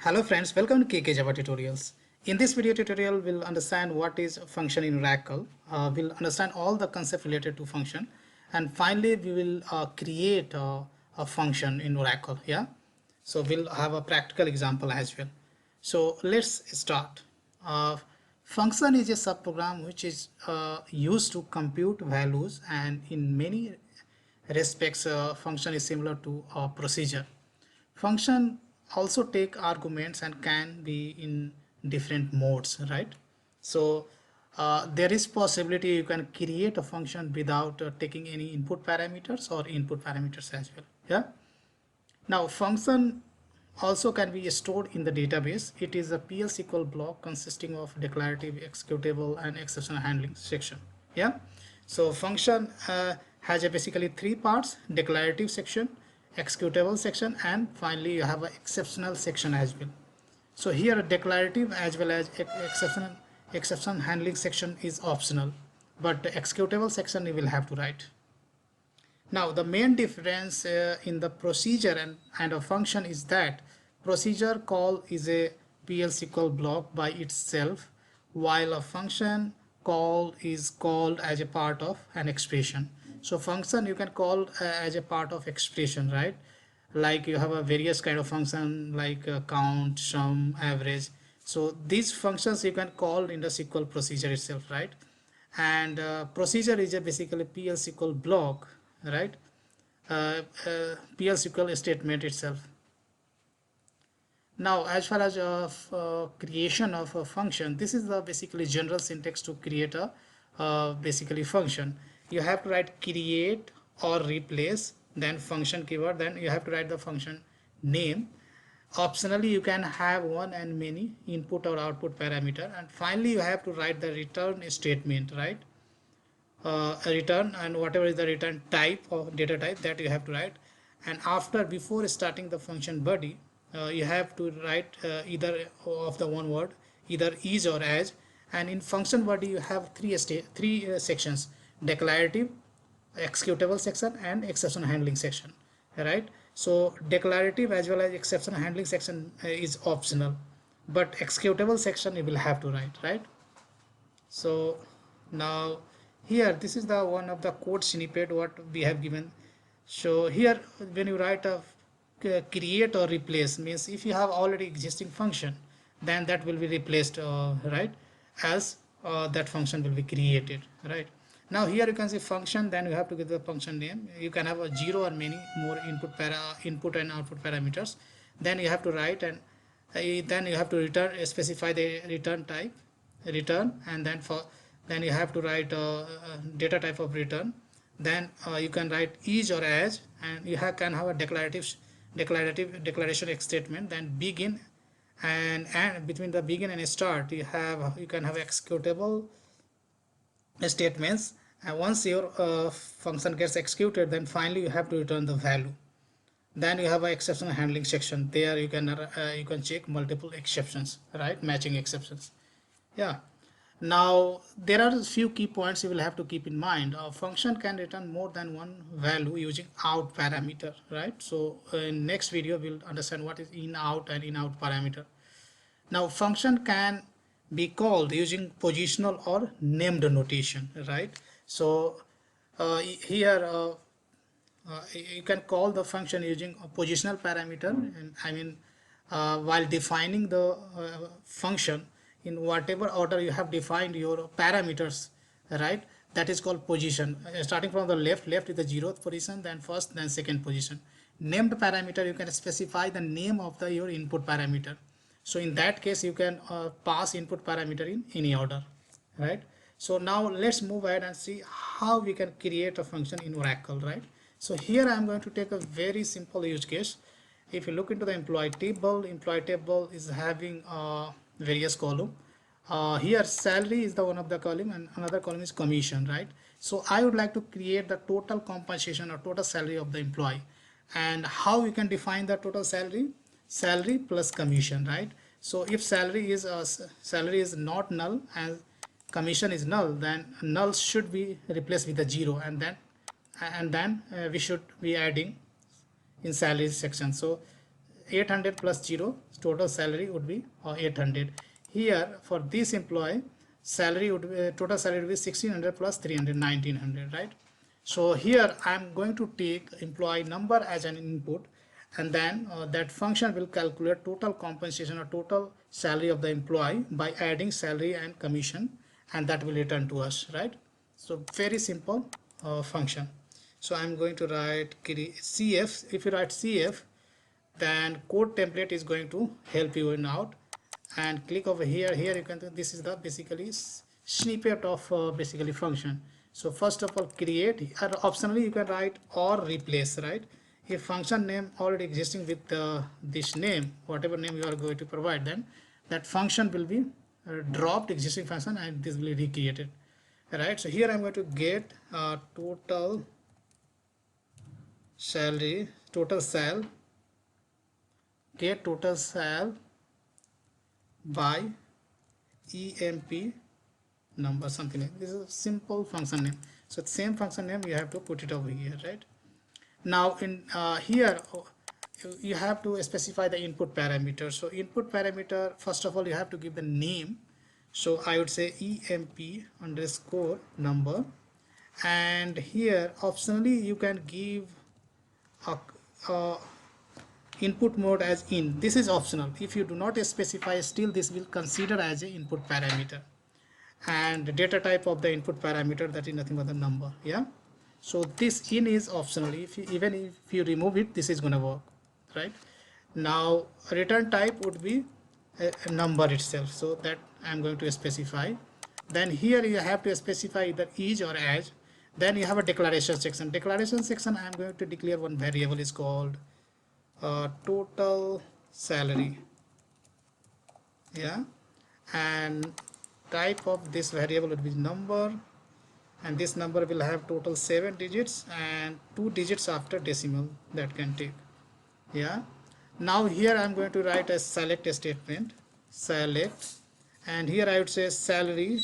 Hello friends, welcome to KK Java Tutorials. In this video tutorial, we'll understand what is a function in Oracle. We'll understand all the concept related to function, and finally we will create a function in Oracle. Yeah, so we'll have a practical example as well. So let's start. Uh, Function is a subprogram which is used to compute values, and in many respects, function is similar to a procedure. Function also take arguments and can be in different modes, right? So there is possibility you can create a function without taking any input parameters or input parameters as well. Yeah. Now function also can be stored in the database. It is a PL SQL block consisting of declarative, executable, and exception handling section. Yeah. So function has a basically three parts: declarative section, executable section, and finally you have an exceptional section as well. So here a declarative as well as exception handling section is optional, but the executable section you will have to write. Now the main difference in the procedure and a function is that procedure call is a PL SQL block by itself, while a function call is called as a part of an expression. So function you can call as a part of expression, right? Like you have a various kind of function like count, sum, average. So these functions you can call in the SQL procedure itself, right? And procedure is a basically PL SQL block, right? PL SQL statement itself. Now as far as creation of a function, this is the basically general syntax to create a basically function. You have to write create or replace, then function keyword, then you have to write the function name. Optionally you can have one and many input or output parameter, and finally you have to write the return statement, right? A return, and whatever is the return type or data type that you have to write. And after, before starting the function body, you have to write either of the one word, either is or as. And in function body you have three sections: declarative, executable section, and exception handling section, right? So declarative as well as exception handling section is optional, but executable section you will have to write, right? So now here this is the one of the code snippet what we have given. So here when you write a create or replace, means if you have already existing function, then that will be replaced, right, as that function will be created, right? Now here you can see function, then you have to give the function name. You can have a zero or many more input and output parameters. Then you have to write, and then you have to return, specify the return type, return, and then you have to write data type of return. Then you can write is or as, and you can have a declaration statement. Then begin, and between the begin and start you can have executable statements. And once your function gets executed, then finally you have to return the value. Then you have an exception handling section. There you can check multiple exceptions, right, matching exceptions. Yeah. Now there are a few key points you will have to keep in mind. A function can return more than one value using out parameter, right? So in next video we'll understand what is in out and in out parameter. Now function can be called using positional or named notation, right? So here you can call the function using a positional parameter, and I mean while defining the function in whatever order you have defined your parameters, right? That is called position. Starting from the left is the 0th position, then first, then second position. Named parameter, you can specify the name of your input parameter. So in that case you can pass input parameter in any order, right? So now let's move ahead and see how we can create a function in Oracle, right? So here I am going to take a very simple use case. If you look into the employee table is having various column. Here salary is the one of the column, and another column is commission, right? So I would like to create the total compensation or total salary of the employee. And how we can define the total salary? Salary plus commission, right? So if salary is not null and commission is null, then null should be replaced with a 0, and then we should be adding in salary section. So 800 plus 0, total salary would be 800. Here for this employee, salary would be, total salary would be 1600 plus 300, 1900, right? So here I'm going to take employee number as an input, and then that function will calculate total compensation or total salary of the employee by adding salary and commission, and that will return to us, right? So very simple function. So I'm going to write CF. If you write CF, then code template is going to help you in out, and click over here. Here you can, this is the basically snippet of basically function. So first of all, create, or optionally you can write or replace, right? If function name already existing with this name, whatever name you are going to provide, then that function will be dropped, existing function, and this will be recreated, right? So here I'm going to get total salary, total sal, get total sal by EMP number, something like this. Is a simple function name. So the same function name you have to put it over here, right? Now in here you have to specify the input parameter. So input parameter, first of all you have to give the name. So I would say EMP underscore number, and here optionally you can give a input mode as in. This is optional. If you do not specify, still this will consider as a input parameter, and data type of the input parameter, that is nothing but the number. Yeah, so this in is optional. If you, even if you remove it, this is going to work, right? Now return type would be a number itself, so that I'm going to specify. Then here you have to specify either is or as. Then you have a declaration section. Declaration section, I'm going to declare one variable is called total salary. Yeah, and type of this variable would be number, and this number will have total 7 digits and 2 digits after decimal that can take. Yeah, now here I'm going to write a select statement, select, and here I would say salary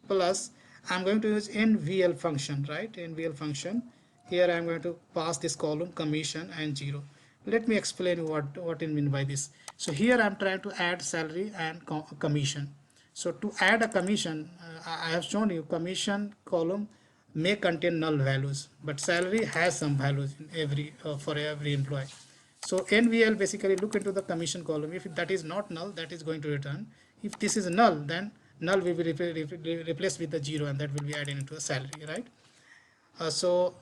plus, I'm going to use NVL function, right? NVL function. Here I'm going to pass this column commission and 0. Let me explain what it mean by this. So here I'm trying to add salary and commission. So to add a commission, I have shown you commission column may contain null values, but salary has some values in every for every employee. So NVL basically look into the commission column. If that is not null, that is going to return. If this is null, then null will be replaced with the 0, and that will be added into the salary, right? So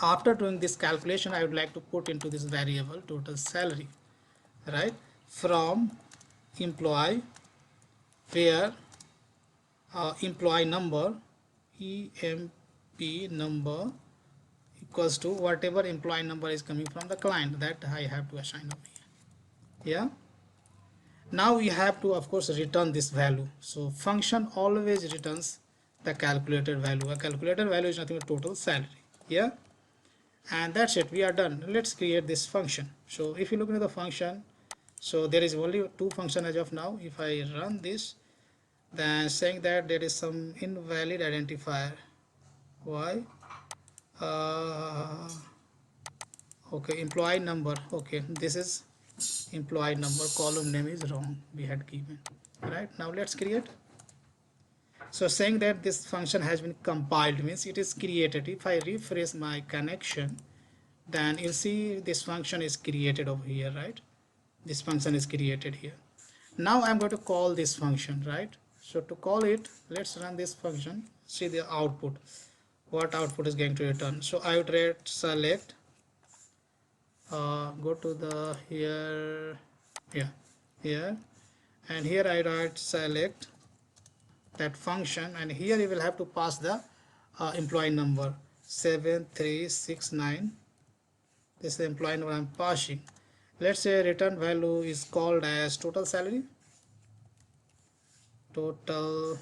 after doing this calculation, I would like to put into this variable total salary, right, from employee, where employee number EMP number equals to whatever employee number is coming from the client, that I have to assign over here. Yeah, now we have to of course return this value. So function always returns the calculated value. A calculated value is nothing but total salary. Yeah, and that's it, we are done. Let's create this function. So if you look into the function, so there is only 2 functions as of now. If I run this, then saying that there is some invalid identifier. Why? Okay, employee number. Okay, this is employee number, column name is wrong, we had given, right? Now let's create. So saying that this function has been compiled means it is created. If I refresh my connection, then you'll see this function is created over here, right? This function is created here. Now I'm going to call this function, right? So to call it, let's run this function, see the output, what output is going to return. So I would write select, go to the here, and here I write select that function, and here you will have to pass the employee number 7369. This is the employee number I'm passing. Let's say return value is called as total salary, total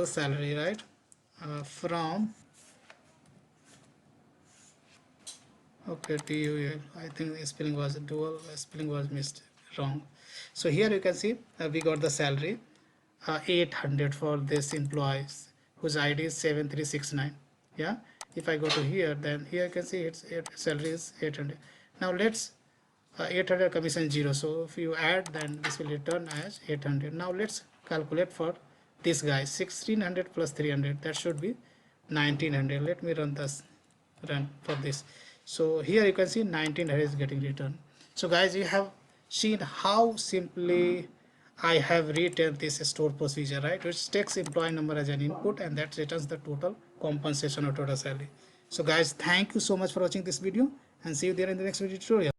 salary, right? From, okay, TUL, I think the spelling was dual, spelling was missed, wrong. So here you can see we got the salary 800 for this employees, whose ID is 7369. Yeah, if I go to here, then here you can see its salary is 800. Now let's 800 commission 0, so if you add, then this will return as 800. Now let's calculate for this guy, 1600 plus 300, that should be 1900. Let me run for this. So here you can see 1900 is getting returned. So guys, you have seen how simply I have written this store procedure, right, which takes employee number as an input and that returns the total compensation or total salary. So guys, thank you so much for watching this video and see you there in the next video tutorial.